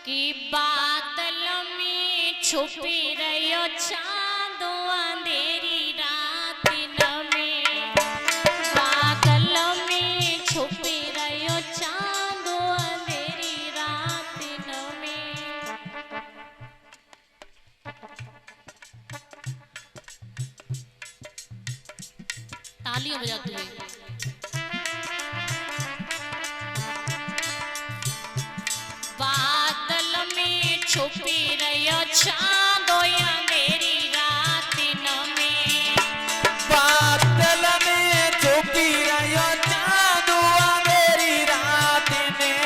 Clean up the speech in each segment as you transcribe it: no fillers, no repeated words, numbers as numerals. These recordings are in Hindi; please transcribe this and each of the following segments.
कि बादल में छुपी रहो चांदो अंधेरी रात में, बादल में छुपी रहो चांदो अंधेरी रात में। तालियां बजाते हुए बादल में छुपी रहो चांदो अंधेरी रात में, बादल में छुपी रहो चांदो अंधेरी रात में।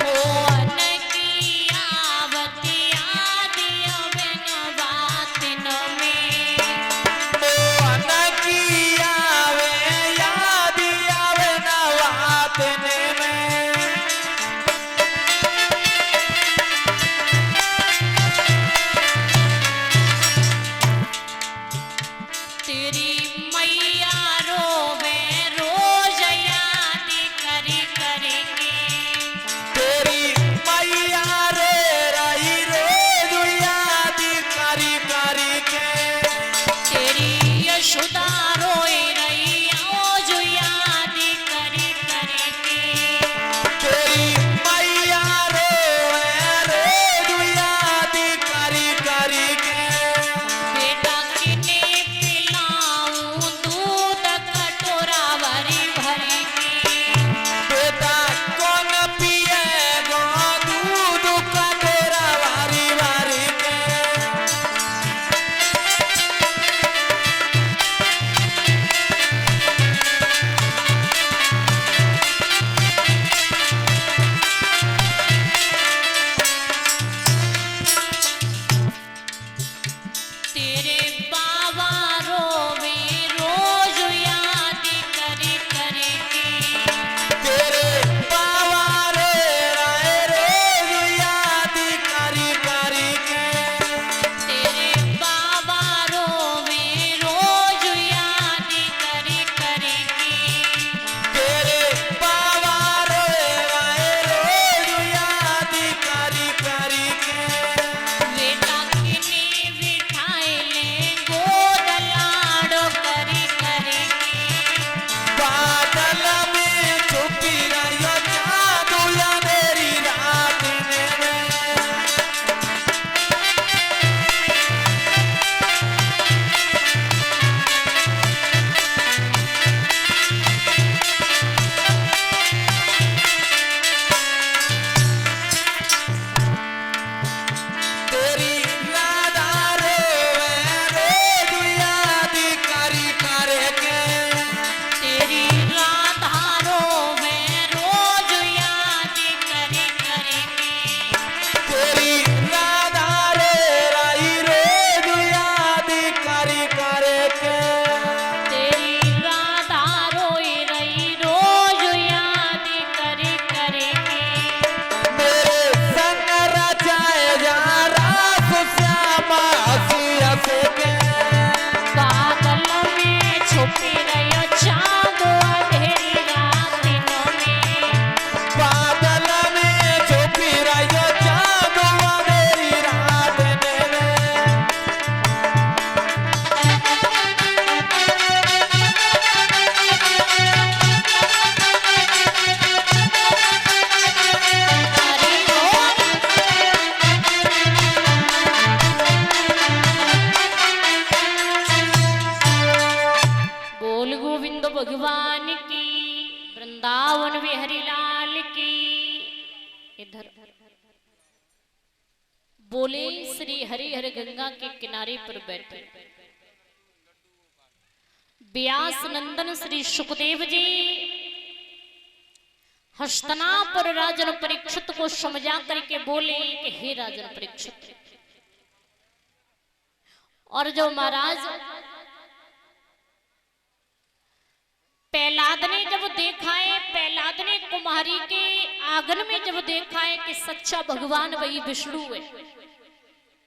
मोहन की आवती आदि अवन बात में, मोहन की आवे याद आवे नवात में। तेरी मैया रोवे रोज याद करी करी के, तेरी मैया रे रही रोज याद करी करी के। तेरी यशोदा रोए रही रोज याद करी करी के। तेरी मैया रे रोज याद करी करी के। बेटा किने पिलाऊं दूध कटोरा भरी भरी के, बेटा कौन पिएगा दूध कटोरा वारी वारी के। तेरे बाबा रोवे रोज याद करी करी के, तेरे बाबा रे रोज याद करी करी के। तेरे बाबा रोवे रोज याद करी करी के। तेरे बाबा रे रोज याद करी करी के। बेटा किने बिठाए ले गोद लाडो करी करी के, बादल में छुपी रहो चांदो अंधेरी रात में। तेरी राधा रोवे रोज याद करी करे के। तेरी राधा रोवे रोज याद करी करी के। तेरी राधा रे रही रोज याद करी करे के। तेरी राधा रोई रही रोज याद करी करी के। मेरे संग रचाए जा रास श्यामा हंसी हंसे के। बादल में छुपी रहो चांदो अंधेरी रात में, बादल में छुपी रहो चांदो अंधेरी रात में। हरि बोल। बोल गोविंद भगवान की, वृंदावन बिहारी लाल की। इधर बोले श्री हरिहर गंगा के किनारे पर बैठे व्यास नंदन श्री सुखदेव जी हस्तनापुर राजन परीक्षित को समझा करके बोले कि हे राजन परीक्षित, और जो महाराज प्रहलाद ने जब देखा है, प्रहलाद ने कुमारी के आंगन में जब देखा है कि सच्चा भगवान वही विष्णु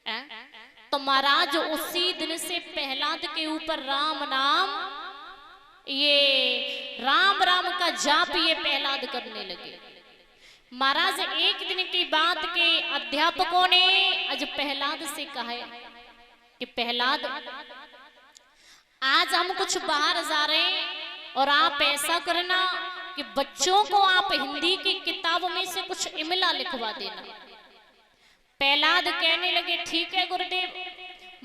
है, तो महाराज उसी दिन से प्रहलाद के ऊपर राम नाम, ये राम राम का जाप ये प्रहलाद करने लगे। महाराज एक दिन की बात अध्यापकों ने आज प्रहलाद से कहा है कि प्रहलाद, आज हम कुछ बाहर जा रहे हैं और आप ऐसा करना कि बच्चों को आप हिंदी की किताबों में से कुछ इमला लिखवा देना। प्रहलाद कहने लगे ठीक है गुरुदेव।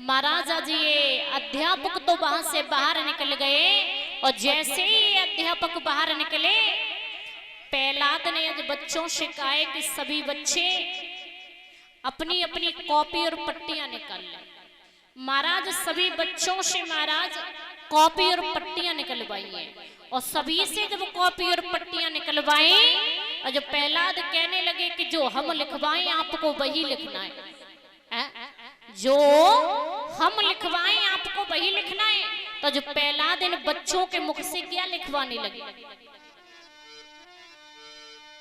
महाराजा जी ये अध्यापक तो वहां से बाहर निकल गए और जैसे ही अध्यापक बाहर निकले, प्रहलाद ने आज बच्चों से कहा कि सभी बच्चे अपनी अपनी कॉपी और पट्टियां निकाल लें। महाराज सभी बच्चों से महाराज कॉपी और पट्टियां निकलवाई है और सभी से जब कॉपी और पट्टियां निकलवाई और जब प्रहलाद कहने लगे कि जो हम लिखवाएं आपको वही लिखना है, जो हम लिखवाएं आपको वही लिखना है। तो जो प्रहलाद इन बच्चों के मुख से क्या लिखवाने लगे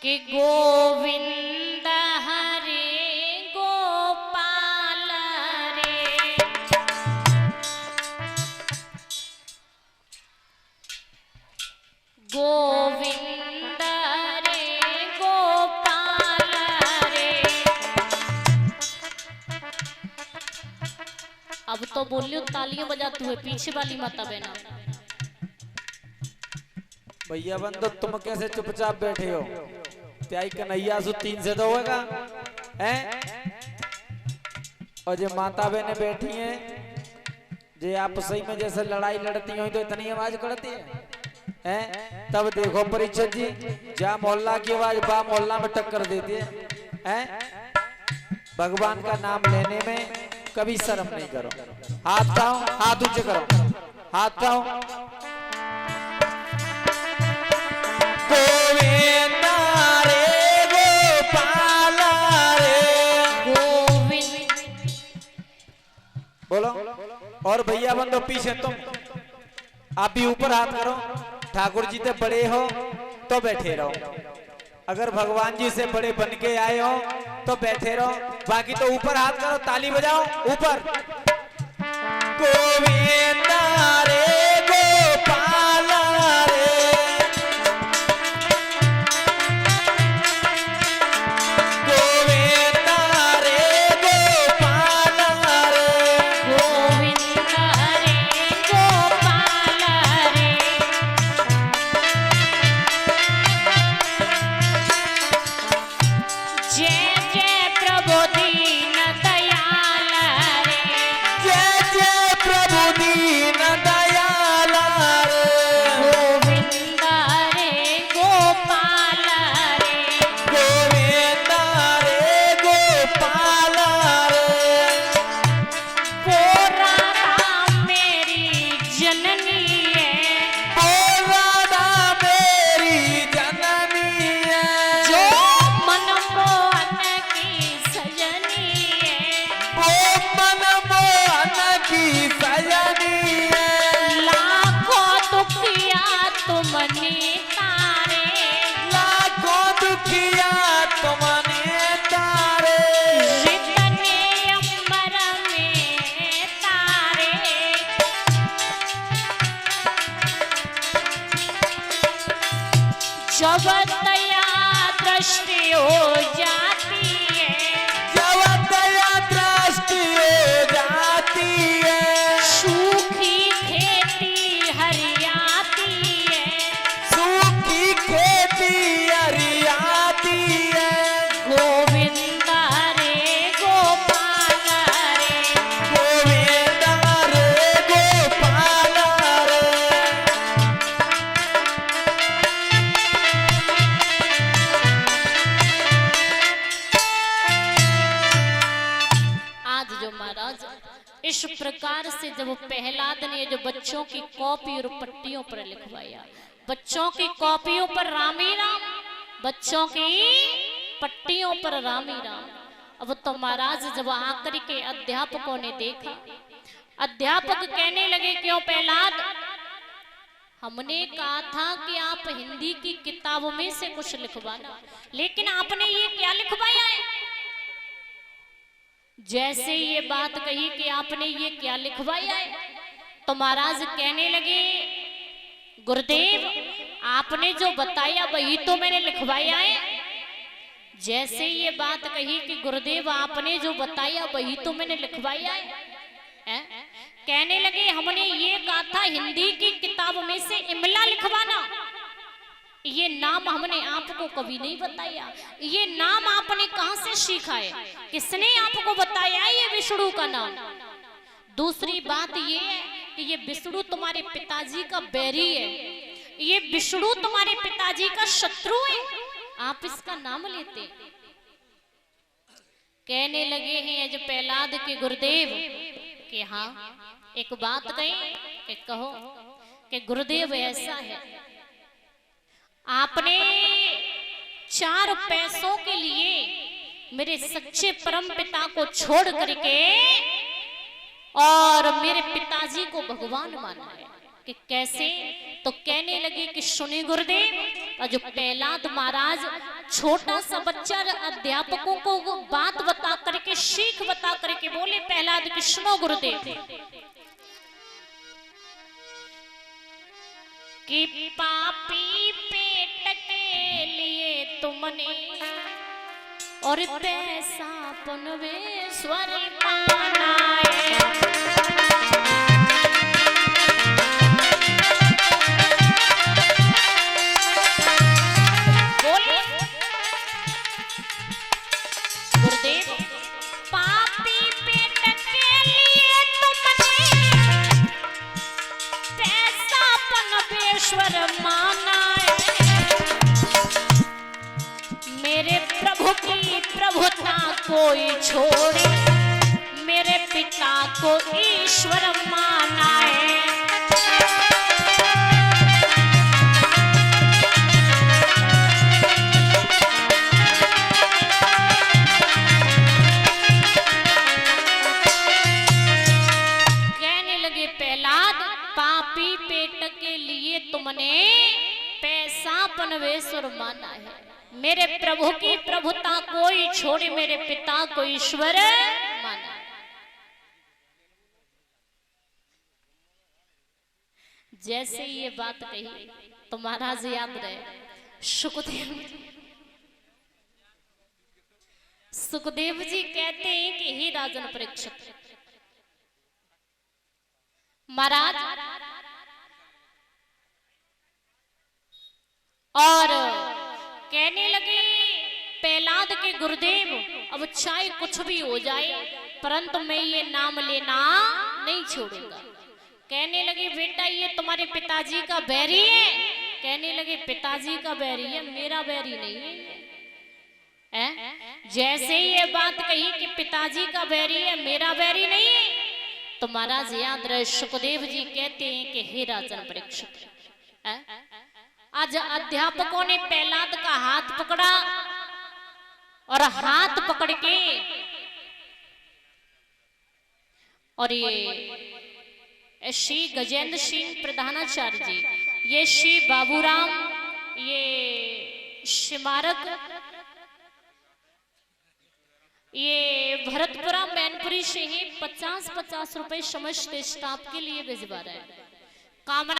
कि गोविंद हरे गोपाल रे, गोविंद रे गोपाल रे। अब तो बोलियो तालियां बजाते हुए पीछे वाली माता बहना। भैया बंदो तुम कैसे चुपचाप बैठे हो? त्याई कन्हैया सु 3 से तो होगा हैं? और जो माता बहने बैठी हैं, जे आप सही में जैसे लड़ाई लड़ती हो तो इतनी आवाज करती है? तब देखो परीक्षित जी, जा मोहल्ला की आवाज बा मोहल्ला में टक्कर देती है। भगवान का नाम लेने में कभी शर्म नहीं करो। हाथ उठाओ, हाथ ऊंचे करो, हाथ उठाओ। गोविंद रे गोपाल रे, गोविंद। बोलो। और भैया बंदो पीछे तुम, आप भी ऊपर हाथ करो। ठाकुर जी से बड़े हो तो बैठे रहो, अगर भगवान जी से बड़े बन के आए हो तो बैठे रहो, बाकी तो ऊपर हाथ करो, ताली बजाओ ऊपर। गोविंद रे गोपाल रे, गोविंद रे गोपाल रे, गोविंद हरे गोपाल रे। जय जय प्रभु दीन दयाल रे, जय जय प्रभु दीन दयाल रे, गोविंद रे गोपाल रे, गोविंद रे गोपाल रे। वो राधा मेरी जननी है, ओ राधा मेरी जननी है, जो मनमोहन की सजनी है, वो मनमोहन की सजनी है। लाखों दुखिया तुमने तारे, लाखों दुखिया तुमने तारे, जितने अंबर में तारे। जब दया दृष्टि हो जाती है, जब दया दृष्टि हो जाती है, सूखी खेती हरियाती है, सूखी खेती हरियाती है। गोविंद रे गोपाल रे, गोविंद रे गोपाल रे, आज जो महाराज इस प्रकार से जब प्रहलाद ने जो बच्चों की कॉपी और पट्टियों पर लिखवाया, बच्चों की कॉपियों पर राम ही राम, बच्चों की पट्टियों पर राम ही राम। अब तो महाराज जब आकर के अध्यापकों ने देखा, अध्यापक कहने लगे क्यों प्रहलाद, हमने कहा था कि आप हिंदी की किताबों में से कुछ लिखवाना, लेकिन आपने ये क्या लिखवाया है? जैसे ये बात कही कि आपने ये क्या लिखवाया है, तो महाराज कहने लगे गुरुदेव आपने जो बताया वही तो मैंने लिखवाया है। जैसे ये बात कही कि गुरुदेव आपने जो बताया वही तो मैंने लिखवाया है? कहने लगे हमने ये कहा था हिंदी की किताब में से इमला लिखवाना, ये नाम हमने आपको कभी नहीं बताया। ये नाम आपने कहां से सीखा है? किसने आपको बताया ये विष्णु का नाम? दूसरी बात ये है कि ये विष्णु तुम्हारे पिताजी का बैरी है, ये विष्णु तुम्हारे पिताजी का शत्रु है, आप इसका नाम लेते। कहने लगे हैं जो प्रहलाद के गुरुदेव कि हाँ एक बात कही कि कहो कि गुरुदेव ऐसा है, आपने 4 पैसों के लिए मेरे सच्चे परम पिता को छोड़ करके और मेरे पिताजी को भगवान माना है कि कैसे? तो कहने लगे कि सुने गुरुदेव, और जो प्रहलाद महाराज छोटा सा बच्चा अध्यापकों को वो बात बता करके सीख बता करके बोले प्रहलाद कि सुनो गुरुदेव कि पापी पेट के लिए तुमने और पैसा पनवेश्वर माना है। मेरे प्रभु की प्रभुता कोई छोड़े, मेरे पिता को ईश्वर माना है। कहने लगे प्रहलाद पापी पेट के लिए तुमने पैसा पनवेश्वर माना है, मेरे प्रभु की प्रभुता कोई छोड़े, मेरे पिता को ईश्वर माना। जैसे ये बात कही तो महाराज याद रहे सुखदेव जी कहते हैं कि हे राजन परीक्षित, महाराज और कहने लगे प्रहलाद के गुरुदेव अब चाहे कुछ भी हो जाए परंतु मैं ये नाम लेना नहीं छोड़ूंगा। कहने लगे बेटा ये तुम्हारे पिताजी का बैरी है? कहने लगे पिताजी का बैरी है, मेरा बैरी नहीं है। जैसे ये बात कही कि पिताजी का बैरी है मेरा बैरी नहीं है, तो महाराज याद रहे सुखदेव जी कहते हैं कि हे राजन परीक्षित, आज अध्यापकों ने प्रहलाद का हाथ पकड़ा और हाथ पकड़ के और ये श्री गजेंद्र सिंह प्रधानाचार्य जी, ये श्री बाबूराम, ये स्मारक, ये भरतपुरा मैनपुरी से ही 50-50 रुपए समस्त स्टाफ के लिए भिजवा रहा है। कामना